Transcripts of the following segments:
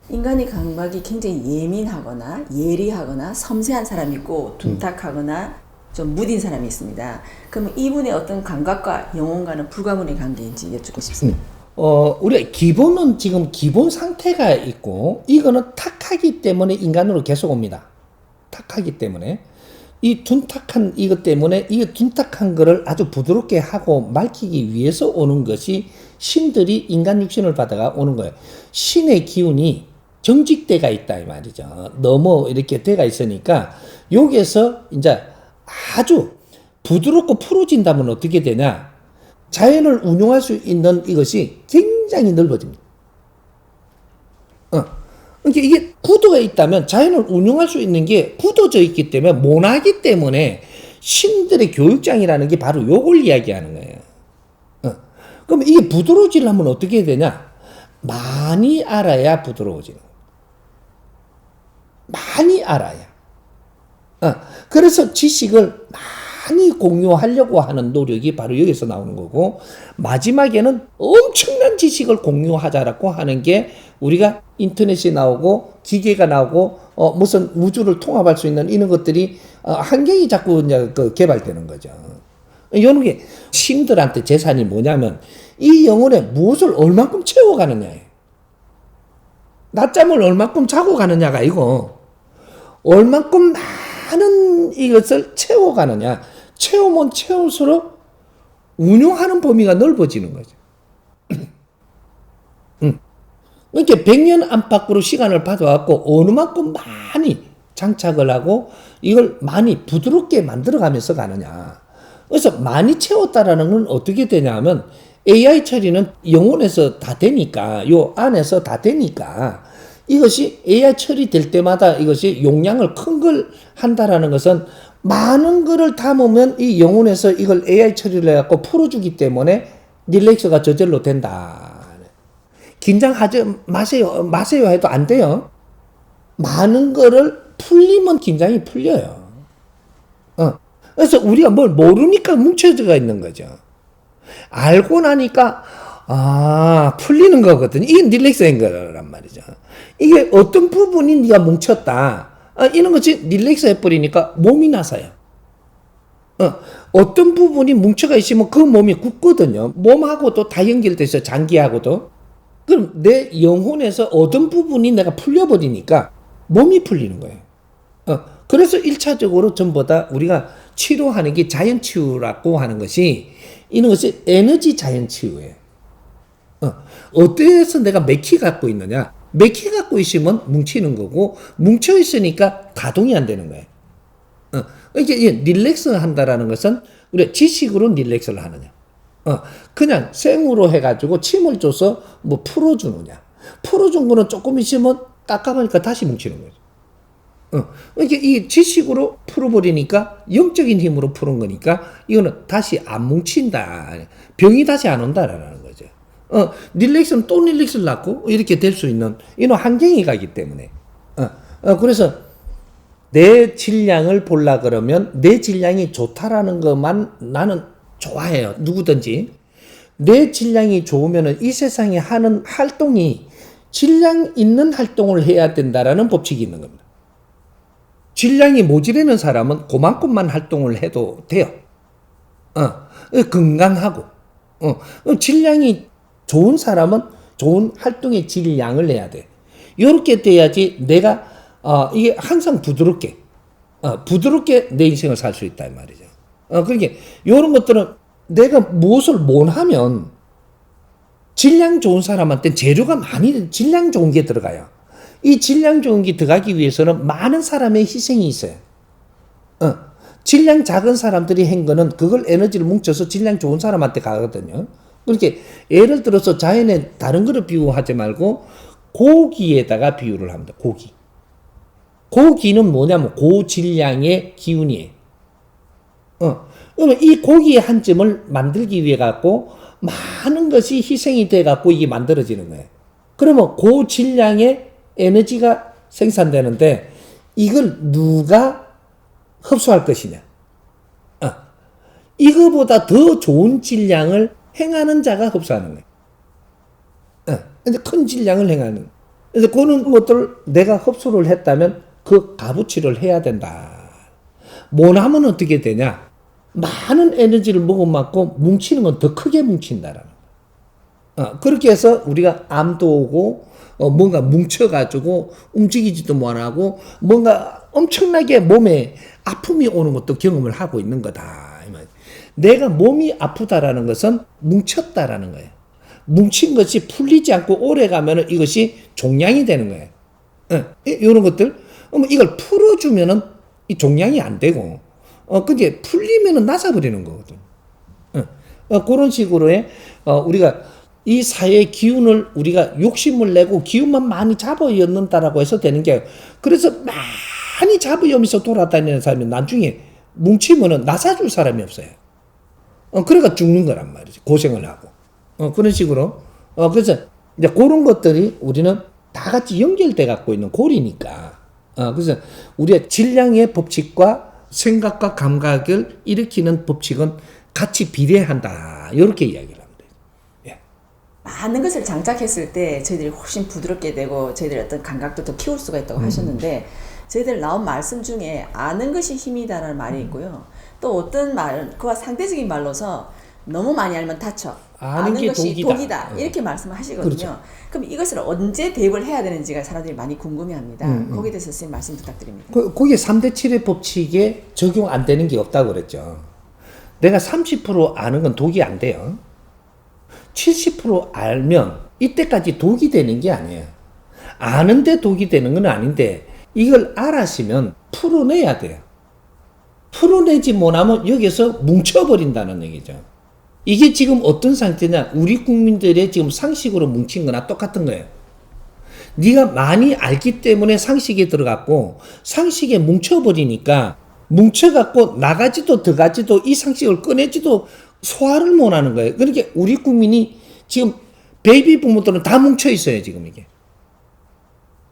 인간의 감각이 굉장히 예민하거나 예리하거나 섬세한 사람이 있고 둔탁하거나 좀 무딘 사람이 있습니다. 그러면 이분의 어떤 감각과 영혼과는 불가분의 관계인지 여쭙고 싶습니다. 우리가 기본은 지금 기본 상태가 있고, 이거는 탁하기 때문에 인간으로 계속 옵니다. 탁하기 때문에. 이 둔탁한 이것 때문에 이 둔탁한 거를 아주 부드럽게 하고 맑히기 위해서 오는 것이 신들이 인간 육신을 받아가 오는 거예요. 신의 기운이 정직대가 있다 이 말이죠. 너무 이렇게 대가 있으니까 여기에서 이제 아주 부드럽고 풀어진다면 어떻게 되냐? 자연을 운용할 수 있는 이것이 굉장히 넓어집니다. 그러니까 이게 굳어가 있다면 자연을 운용할 수 있는 게 굳어져 있기 때문에 모나기 때문에 신들의 교육장이라는 게 바로 요걸 이야기하는 거예요. 그럼 이게 부드러워지려면 어떻게 해야 되냐? 많이 알아야 부드러워지는 거예요. 많이 알아야. 그래서 지식을 많이 공유하려고 하는 노력이 바로 여기서 나오는 거고, 마지막에는 엄청난 지식을 공유하자라고 하는 게 우리가 인터넷이 나오고 기계가 나오고 무슨 우주를 통합할 수 있는 이런 것들이 환경이 자꾸 이제 개발되는 거죠. 이런 게 신들한테 재산이 뭐냐면 이 영혼에 무엇을 얼만큼 채워가느냐예요. 낮잠을 얼만큼 자고 가느냐가 이거. 얼만큼 많은 이것을 채워가느냐. 채우면 채울수록 운용하는 범위가 넓어지는 거죠. 그러니까 100년 안팎으로 시간을 받아갖고 어느 만큼 많이 장착을 하고 이걸 많이 부드럽게 만들어가면서 가느냐. 그래서 많이 채웠다라는 건 어떻게 되냐 하면 AI 처리는 영혼에서 다 되니까, 요 안에서 다 되니까 이것이 AI 처리될 때마다 이것이 용량을 큰 걸 한다라는 것은 많은 거를 담으면 이 영혼에서 이걸 AI 처리를 해갖고 풀어주기 때문에 릴렉스가 저절로 된다. 긴장하지 마세요 해도 안 돼요. 많은 거를 풀리면 긴장이 풀려요. 그래서 우리가 뭘 모르니까 뭉쳐져 있는 거죠. 알고 나니까 풀리는 거거든요. 이게 릴렉스인 거란 말이죠. 이게 어떤 부분이 네가 뭉쳤다. 이런 것이 릴렉스 해버리니까 몸이 나서요. 어떤 부분이 뭉쳐가 있으면 그 몸이 굳거든요. 몸하고도 다 연결돼서 장기하고도. 그럼 내 영혼에서 어떤 부분이 내가 풀려버리니까 몸이 풀리는 거예요. 그래서 1차적으로 전부 다 우리가 치료하는 게 자연치유라고 하는 것이 이런 것이 에너지 자연치유예요. 어때서 내가 몇 키 갖고 있느냐? 몇 키 갖고 있으면 뭉치는 거고, 뭉쳐 있으니까 가동이 안 되는 거예요. 이게 릴렉스 한다라는 것은 우리가 지식으로 릴렉스를 하느냐? 그냥 생으로 해가지고 침을 줘서 뭐 풀어주느냐? 풀어준 거는 조금 있으면 깜깜하니까 다시 뭉치는 거죠. 이렇게 이 지식으로 풀어버리니까 영적인 힘으로 푸는 거니까 이거는 다시 안 뭉친다. 병이 다시 안 온다라는 거죠. 릴렉스는 또 릴렉스를 낳고 이렇게 될 수 있는 이런 환경이 가기 때문에. 그래서 내 질량을 보려 그러면 내 질량이 좋다라는 것만 나는 좋아해요. 누구든지. 내 질량이 좋으면 이 세상에 하는 활동이 질량 있는 활동을 해야 된다라는 법칙이 있는 겁니다. 질량이 모자라는 사람은 그만큼만 활동을 해도 돼요. 건강하고. 질량이 좋은 사람은 좋은 활동의 질량을 내야 돼. 이렇게 돼야지 내가 이게 항상 부드럽게 내 인생을 살 수 있다 이 말이죠. 그러니까 이런 것들은 내가 무엇을 못하면 질량 좋은 사람한테 재료가 많이 질량 좋은 게 들어가요. 이 질량 좋은 게 들어가기 위해서는 많은 사람의 희생이 있어요. 질량 작은 사람들이 한 거는 그걸 에너지를 뭉쳐서 질량 좋은 사람한테 가거든요. 그렇게 예를 들어서 자연의 다른 거를 비유하지 말고 고기에다가 비유를 합니다. 고기는 뭐냐면 고질량의 기운이에요. 그러면 이 고기의 한 점을 만들기 위해 갖고 많은 것이 희생이 돼 갖고 이게 만들어지는 거예요. 그러면 고질량의 에너지가 생산되는데 이걸 누가 흡수할 것이냐? 이거보다 더 좋은 질량을 행하는 자가 흡수하는 거예요. 근데 큰 질량을 행하는. 그래서 그런 것들을 내가 흡수를 했다면 그 값어치를 해야 된다. 못하면 어떻게 되냐? 많은 에너지를 먹어맞고 뭉치는 건 더 크게 뭉친다라는 거야. 그렇게 해서 우리가 암도 오고 뭔가 뭉쳐가지고 움직이지도 못하고 뭔가 엄청나게 몸에 아픔이 오는 것도 경험을 하고 있는 거다. 내가 몸이 아프다라는 것은 뭉쳤다라는 거예요. 뭉친 것이 풀리지 않고 오래 가면은 이것이 종양이 되는 거예요. 이런 것들. 이걸 풀어주면은 이 종양이 안 되고, 근데 풀리면은 나서버리는 거거든. 그런 식으로의, 우리가 이 사회의 기운을 우리가 욕심을 내고 기운만 많이 잡아였는다라고 해서 되는 게, 그래서 많이 잡아여면서 돌아다니는 사람이 나중에 뭉치면은 나서줄 사람이 없어요. 그러니까 죽는 거란 말이지. 고생을 하고. 그런 식으로. 그래서 이제 그런 것들이 우리는 다 같이 연결돼 갖고 있는 고리니까. 그래서 우리의 질량의 법칙과 생각과 감각을 일으키는 법칙은 같이 비례한다. 이렇게 이야기를 합니다. 예. 많은 것을 장착했을 때 저희들이 훨씬 부드럽게 되고 저희들의 어떤 감각도 더 키울 수가 있다고 하셨는데 저희들 나온 말씀 중에 아는 것이 힘이다라는 말이 있고요. 또 어떤 말은 그와 상대적인 말로서 너무 많이 알면 다쳐. 아는 게 것이 독이다. 이렇게 말씀을 하시거든요. 그렇죠. 그럼 이것을 언제 대입을 해야 되는지가 사람들이 많이 궁금해합니다. 거기에 대해서 선생님 말씀 부탁드립니다. 거기에 3대 7의 법칙에 적용 안 되는 게 없다고 그랬죠. 내가 30% 아는 건 독이 안 돼요. 70% 알면 이때까지 독이 되는 게 아니에요. 아는데 독이 되는 건 아닌데 이걸 알았으면 풀어내야 돼요. 풀어내지 못하면 여기서 뭉쳐버린다는 얘기죠. 이게 지금 어떤 상태냐? 우리 국민들의 지금 상식으로 뭉친 거나 똑같은 거예요. 네가 많이 알기 때문에 상식에 들어갔고 상식에 뭉쳐버리니까 뭉쳐갖고 나가지도 들어가지도 이 상식을 꺼내지도 소화를 못하는 거예요. 그러니까 우리 국민이 지금 베이비 부모들은 다 뭉쳐있어요. 지금 이게.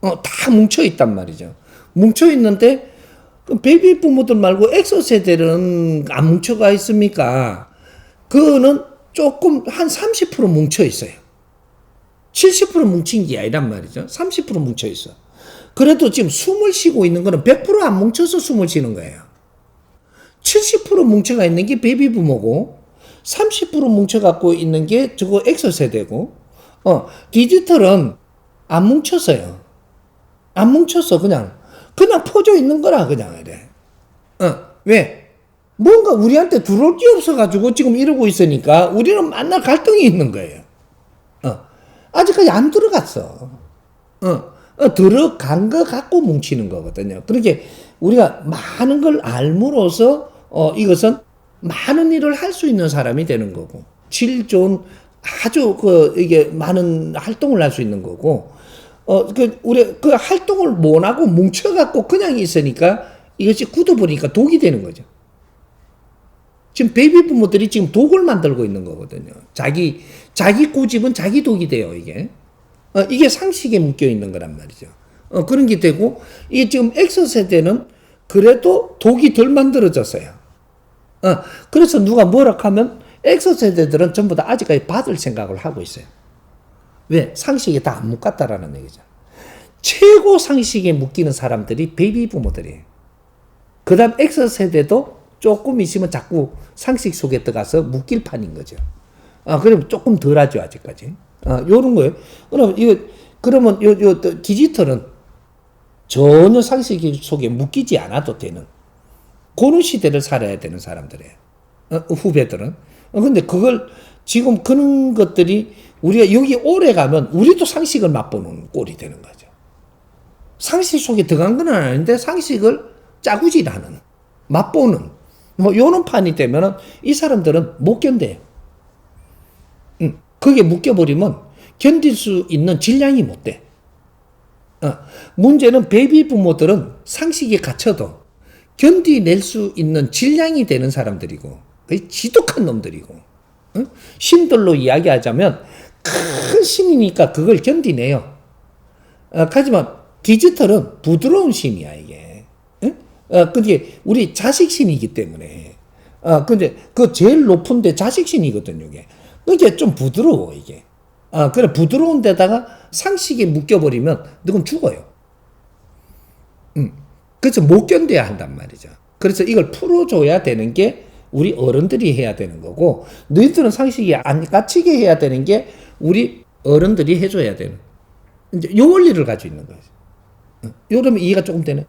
다 뭉쳐있단 말이죠. 뭉쳐있는데 베이비 부모들 말고 X세대는 안 뭉쳐가 있습니까? 그거는 조금 한 30% 뭉쳐 있어요. 70% 뭉친 게 아니란 말이죠. 30% 뭉쳐 있어. 그래도 지금 숨을 쉬고 있는 거는 100%안 뭉쳐서 숨을 쉬는 거예요. 70% 뭉쳐가 있는 게 베이비 부모고 30% 뭉쳐갖고 있는 게 저거 X세대고 디지털은 안 뭉쳤어요. 안 뭉쳤어. 그냥 퍼져 있는 거라 그냥 이래. 왜? 뭔가 우리한테 들어올 게 없어가지고 지금 이러고 있으니까 우리는 만날 갈등이 있는 거예요. 아직까지 안 들어갔어. 들어간 거 갖고 뭉치는 거거든요. 그렇게 우리가 많은 걸 알므로써 이것은 많은 일을 할 수 있는 사람이 되는 거고 질 좋은 아주 이게 많은 활동을 할 수 있는 거고 우리 그 활동을 못 하고 뭉쳐갖고 그냥 있으니까 이것이 굳어버리니까 독이 되는 거죠. 지금 베이비 부모들이 지금 독을 만들고 있는 거거든요. 자기 고집은 자기 독이 돼요, 이게. 이게 상식에 묶여 있는 거란 말이죠. 그런 게 되고, 이게 지금 X세대는 그래도 독이 덜 만들어졌어요. 그래서 누가 뭐라 하면 X세대들은 전부 다 아직까지 받을 생각을 하고 있어요. 왜? 상식에 다 안 묶었다라는 얘기죠. 최고 상식에 묶이는 사람들이 베이비 부모들이에요. 그 다음 X세대도 조금 있으면 자꾸 상식 속에 들어가서 묶일 판인 거죠. 그럼 조금 덜 하죠, 아직까지. 요런 거예요. 그러면 디지털은 전혀 상식 속에 묶이지 않아도 되는 그런 시대를 살아야 되는 사람들이에요. 후배들은. 근데 그걸 지금 그런 것들이 우리가 여기 오래 가면 우리도 상식을 맛보는 꼴이 되는 거죠. 상식 속에 들어간 건 아닌데 상식을 짜구질하는, 맛보는, 요런 판이 되면은 이 사람들은 못 견뎌요. 그게 묶여버리면 견딜 수 있는 질량이 못 돼. 문제는 베이비 부모들은 상식에 갇혀도 견디낼 수 있는 질량이 되는 사람들이고, 거의 지독한 놈들이고, 신들로 이야기하자면 큰 신이니까 그걸 견디내요. 하지만 디지털은 부드러운 신이야, 이게. 그게 우리 자식신이기 때문에. 근데 그 제일 높은데 자식신이거든요, 이게. 그게 좀 부드러워, 이게. 그래 부드러운 데다가 상식이 묶여버리면 너는 죽어요. 그래서 못 견뎌야 한단 말이죠. 그래서 이걸 풀어줘야 되는 게 우리 어른들이 해야 되는 거고, 너희들은 상식이 안 갇히게 해야 되는 게 우리 어른들이 해줘야 되는, 이제 요 원리를 가지고 있는 거죠. 요러면 이해가 조금 되네.